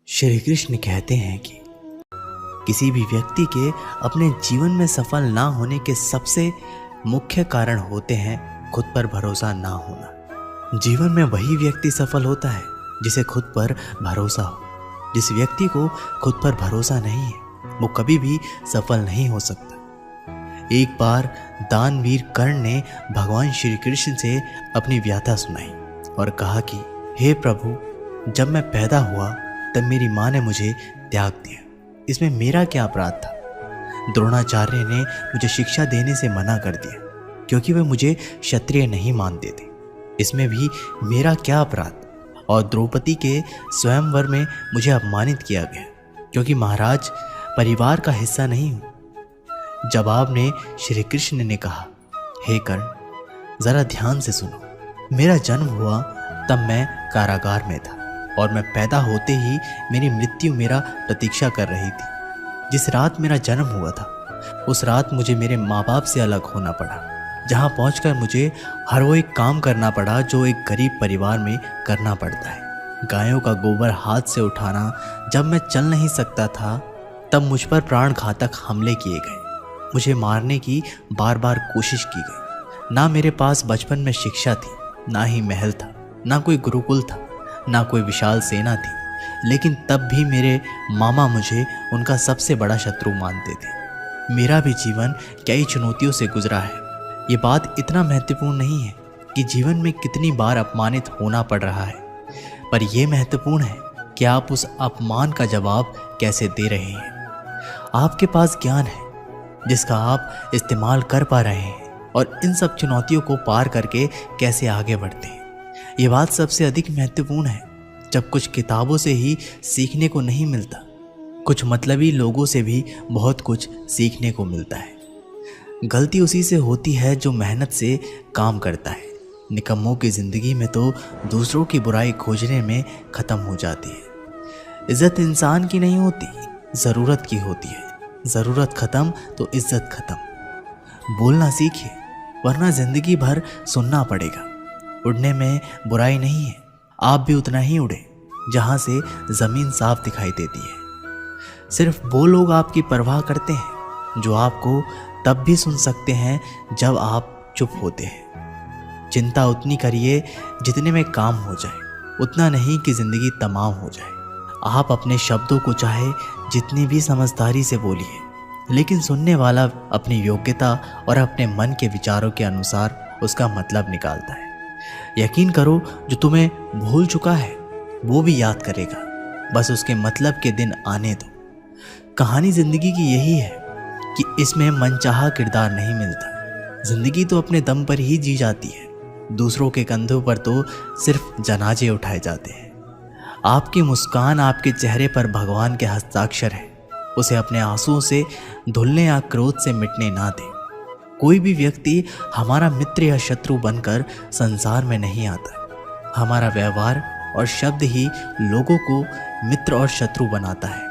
श्री कृष्ण कहते हैं कि किसी भी व्यक्ति के अपने जीवन में सफल ना होने के सबसे मुख्य कारण होते हैं खुद पर भरोसा ना होना। जीवन में वही व्यक्ति सफल होता है जिसे खुद पर भरोसा हो। जिस व्यक्ति को खुद पर भरोसा नहीं है वो कभी भी सफल नहीं हो सकता। एक बार दानवीर कर्ण ने भगवान श्री कृष्ण से अपनी व्यथा सुनाई और कहा कि हे प्रभु, जब मैं पैदा हुआ तब मेरी माँ ने मुझे त्याग दिया। इसमें मेरा क्या अपराध था? द्रोणाचार्य ने मुझे शिक्षा देने से मना कर दिया क्योंकि वे मुझे क्षत्रिय नहीं मानते थे। इसमें भी मेरा क्या अपराध? और द्रौपदी के स्वयंवर में मुझे अपमानित किया गया क्योंकि महाराज परिवार का हिस्सा नहीं हूँ। जवाब में श्री कृष्ण ने कहा, हे कर्ण, जरा ध्यान से सुनो। मेरा जन्म हुआ तब मैं कारागार में था और मैं पैदा होते ही मेरी मृत्यु मेरा प्रतीक्षा कर रही थी। जिस रात मेरा जन्म हुआ था उस रात मुझे मेरे माँ बाप से अलग होना पड़ा, जहाँ पहुँचकर मुझे हर वो एक काम करना पड़ा जो एक गरीब परिवार में करना पड़ता है। गायों का गोबर हाथ से उठाना। जब मैं चल नहीं सकता था तब मुझ पर प्राण घातक हमले किए गए। मुझे मारने की बार बार कोशिश की गई। ना मेरे पास बचपन में शिक्षा थी, ना ही महल था, ना कोई गुरुकुल था, ना कोई विशाल सेना थी, लेकिन तब भी मेरे मामा मुझे उनका सबसे बड़ा शत्रु मानते थे। मेरा भी जीवन कई चुनौतियों से गुजरा है। ये बात इतना महत्वपूर्ण नहीं है कि जीवन में कितनी बार अपमानित होना पड़ रहा है, पर यह महत्वपूर्ण है कि आप उस अपमान का जवाब कैसे दे रहे हैं। आपके पास ज्ञान है जिसका आप इस्तेमाल कर पा रहे हैं और इन सब चुनौतियों को पार करके कैसे आगे बढ़ते हैं। ये बात सबसे अधिक महत्वपूर्ण है जब कुछ किताबों से ही सीखने को नहीं मिलता, कुछ मतलबी लोगों से भी बहुत कुछ सीखने को मिलता है। गलती उसी से होती है जो मेहनत से काम करता है। निकम्मों की ज़िंदगी में तो दूसरों की बुराई खोजने में ख़त्म हो जाती है। इज़्ज़त इंसान की नहीं होती, ज़रूरत की होती है। ज़रूरत ख़त्म तो इज़्ज़त ख़त्म। बोलना सीखिए वरना ज़िंदगी भर सुनना पड़ेगा। उड़ने में बुराई नहीं है, आप भी उतना ही उड़े जहाँ से ज़मीन साफ दिखाई देती है। सिर्फ वो लोग आपकी परवाह करते हैं जो आपको तब भी सुन सकते हैं जब आप चुप होते हैं। चिंता उतनी करिए जितने में काम हो जाए, उतना नहीं कि ज़िंदगी तमाम हो जाए। आप अपने शब्दों को चाहे जितनी भी समझदारी से बोलिए, लेकिन सुनने वाला अपनी योग्यता और अपने मन के विचारों के अनुसार उसका मतलब निकालता है। यकीन करो, जो तुम्हें भूल चुका है वो भी याद करेगा, बस उसके मतलब के दिन आने दो। कहानी ज़िंदगी की यही है कि इसमें मनचाहा किरदार नहीं मिलता। ज़िंदगी तो अपने दम पर ही जी जाती है, दूसरों के कंधों पर तो सिर्फ जनाजे उठाए जाते हैं। आपकी मुस्कान आपके चेहरे पर भगवान के हस्ताक्षर है, उसे अपने आंसुओं से धुलने या क्रोध से मिटने ना दें। कोई भी व्यक्ति हमारा मित्र या शत्रु बनकर संसार में नहीं आता। हमारा व्यवहार और शब्द ही लोगों को मित्र और शत्रु बनाता है।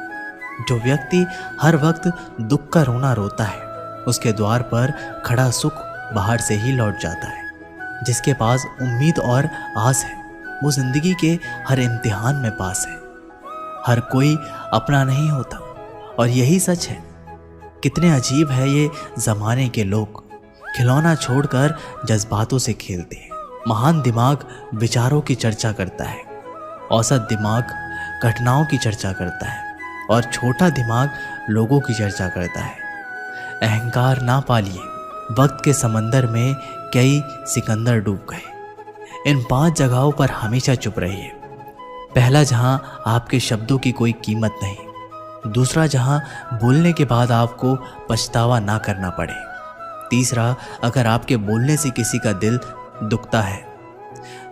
जो व्यक्ति हर वक्त दुख का रोना रोता है उसके द्वार पर खड़ा सुख बाहर से ही लौट जाता है। जिसके पास उम्मीद और आस है वो जिंदगी के हर इम्तिहान में पास है। हर कोई अपना नहीं होता और यही सच है। कितने अजीब है ये ज़माने के लोग, खिलौना छोड़कर जज्बातों से खेलते हैं। महान दिमाग विचारों की चर्चा करता है, औसत दिमाग घटनाओं की चर्चा करता है और छोटा दिमाग लोगों की चर्चा करता है। अहंकार ना पालिए, वक्त के समंदर में कई सिकंदर डूब गए। इन 5 जगहों पर हमेशा चुप रहिए। पहला, जहां आपके शब्दों की कोई कीमत नहीं। दूसरा, जहां बोलने के बाद आपको पछतावा ना करना पड़े। तीसरा, अगर आपके बोलने से किसी का दिल दुखता है।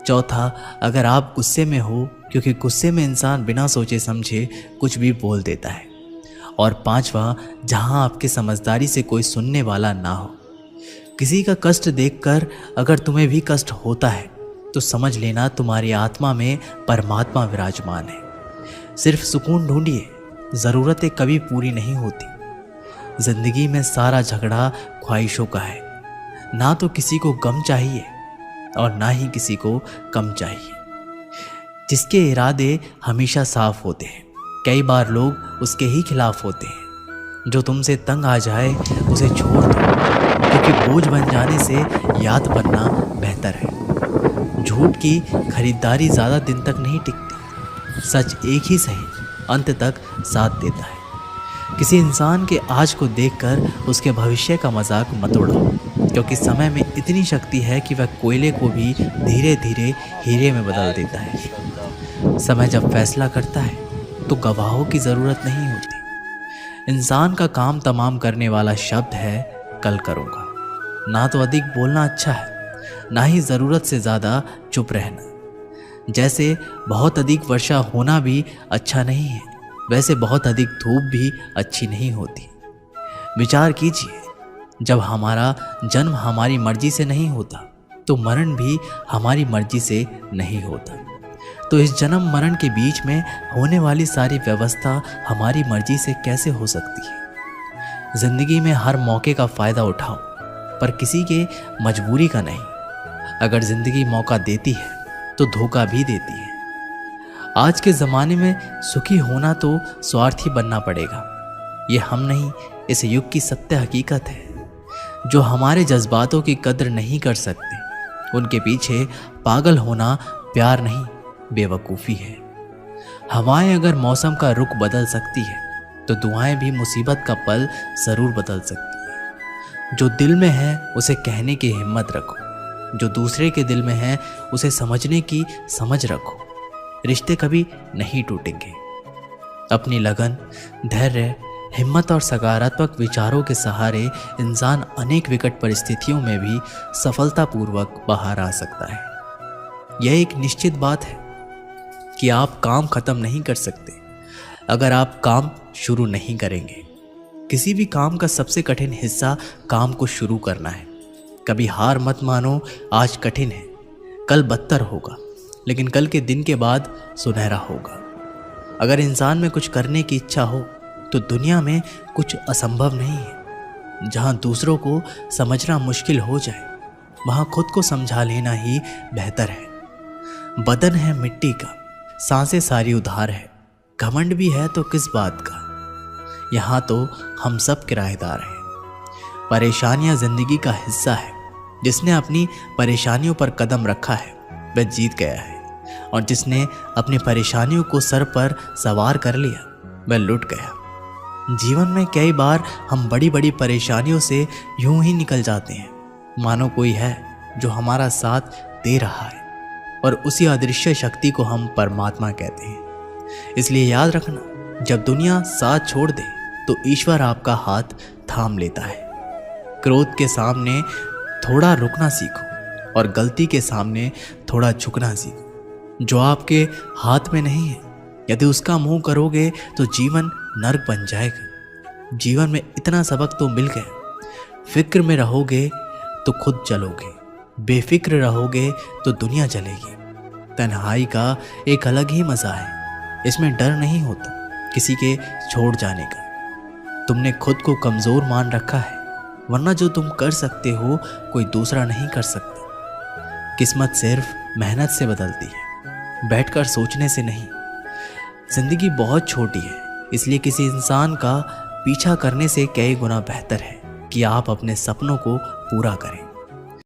चौथा, अगर आप गुस्से में हो, क्योंकि गुस्से में इंसान बिना सोचे समझे कुछ भी बोल देता है। और पांचवा, जहां आपकी समझदारी से कोई सुनने वाला ना हो। किसी का कष्ट देखकर अगर तुम्हें भी कष्ट होता है तो समझ लेना तुम्हारी आत्मा में परमात्मा विराजमान है। सिर्फ सुकून ढूंढिए, ज़रूरतें कभी पूरी नहीं होती। जिंदगी में सारा झगड़ा ख्वाहिशों का है। ना तो किसी को गम चाहिए और ना ही किसी को कम चाहिए। जिसके इरादे हमेशा साफ होते हैं कई बार लोग उसके ही खिलाफ होते हैं। जो तुमसे तंग आ जाए उसे छोड़ दो, क्योंकि बोझ बन जाने से याद बनना बेहतर है। झूठ की खरीदारी ज़्यादा दिन तक नहीं टिकती। सच एक ही सही अंत तक साथ देता है। किसी इंसान के आज को देखकर उसके भविष्य का मजाक मत उड़ाओ, क्योंकि समय में इतनी शक्ति है कि वह कोयले को भी धीरे धीरे हीरे में बदल देता है। समय जब फैसला करता है तो गवाहों की ज़रूरत नहीं होती। इंसान का काम तमाम करने वाला शब्द है कल करूँगा। ना तो अधिक बोलना अच्छा है, ना ही ज़रूरत से ज़्यादा चुप रहना। जैसे बहुत अधिक वर्षा होना भी अच्छा नहीं है, वैसे बहुत अधिक धूप भी अच्छी नहीं होती। विचार कीजिए, जब हमारा जन्म हमारी मर्जी से नहीं होता तो मरण भी हमारी मर्जी से नहीं होता। तो इस जन्म मरण के बीच में होने वाली सारी व्यवस्था हमारी मर्जी से कैसे हो सकती है? जिंदगी में हर मौके का फ़ायदा उठाओ, पर किसी के मजबूरी का नहीं। अगर जिंदगी मौका देती है तो धोखा भी देती है। आज के ज़माने में सुखी होना तो स्वार्थी बनना पड़ेगा। ये हम नहीं, इस युग की सत्य हकीकत है। जो हमारे जज्बातों की कद्र नहीं कर सकते, उनके पीछे पागल होना प्यार नहीं, बेवकूफ़ी है। हवाएं अगर मौसम का रुख बदल सकती है तो दुआएं भी मुसीबत का पल ज़रूर बदल सकती है। जो दिल में है उसे कहने की हिम्मत रखो, जो दूसरे के दिल में है उसे समझने की समझ रखो। रिश्ते कभी नहीं टूटेंगे। अपनी लगन, धैर्य, हिम्मत और सकारात्मक विचारों के सहारे इंसान अनेक विकट परिस्थितियों में भी सफलतापूर्वक बाहर आ सकता है। यह एक निश्चित बात है कि आप काम खत्म नहीं कर सकते अगर आप काम शुरू नहीं करेंगे। किसी भी काम का सबसे कठिन हिस्सा काम को शुरू करना है। कभी हार मत मानो। आज कठिन है, कल बदतर होगा, लेकिन कल के दिन के बाद सुनहरा होगा। अगर इंसान में कुछ करने की इच्छा हो तो दुनिया में कुछ असंभव नहीं है। जहाँ दूसरों को समझना मुश्किल हो जाए, वहाँ खुद को समझा लेना ही बेहतर है। बदन है मिट्टी का, सांसें सारी उधार है। घमंड भी है तो किस बात का, यहाँ तो हम सब किराएदार हैं। परेशानियाँ जिंदगी का हिस्सा है। जिसने अपनी परेशानियों पर कदम रखा है वह जीत गया है, और जिसने अपनी परेशानियों को सर पर सवार कर लिया वह लुट गया। जीवन में कई बार हम बड़ी बड़ी परेशानियों से यूं ही निकल जाते हैं मानो कोई है जो हमारा साथ दे रहा है, और उसी अदृश्य शक्ति को हम परमात्मा कहते हैं। इसलिए याद रखना, जब दुनिया साथ छोड़ दे तो ईश्वर आपका हाथ थाम लेता है। क्रोध के सामने थोड़ा रुकना सीखो और गलती के सामने थोड़ा झुकना सीखो। जो आपके हाथ में नहीं है, यदि उसका मुंह करोगे तो जीवन नर्क बन जाएगा। जीवन में इतना सबक तो मिल गया। फिक्र में रहोगे तो खुद जलोगे, बेफिक्र रहोगे तो दुनिया जलेगी। तन्हाई का एक अलग ही मज़ा है। इसमें डर नहीं होता किसी के छोड़ जाने का। तुमने खुद को कमज़ोर मान रखा है, वरना जो तुम कर सकते हो कोई दूसरा नहीं कर सकता। किस्मत सिर्फ मेहनत से बदलती है, बैठकर सोचने से नहीं। जिंदगी बहुत छोटी है, इसलिए किसी इंसान का पीछा करने से कई गुना बेहतर है कि आप अपने सपनों को पूरा करें।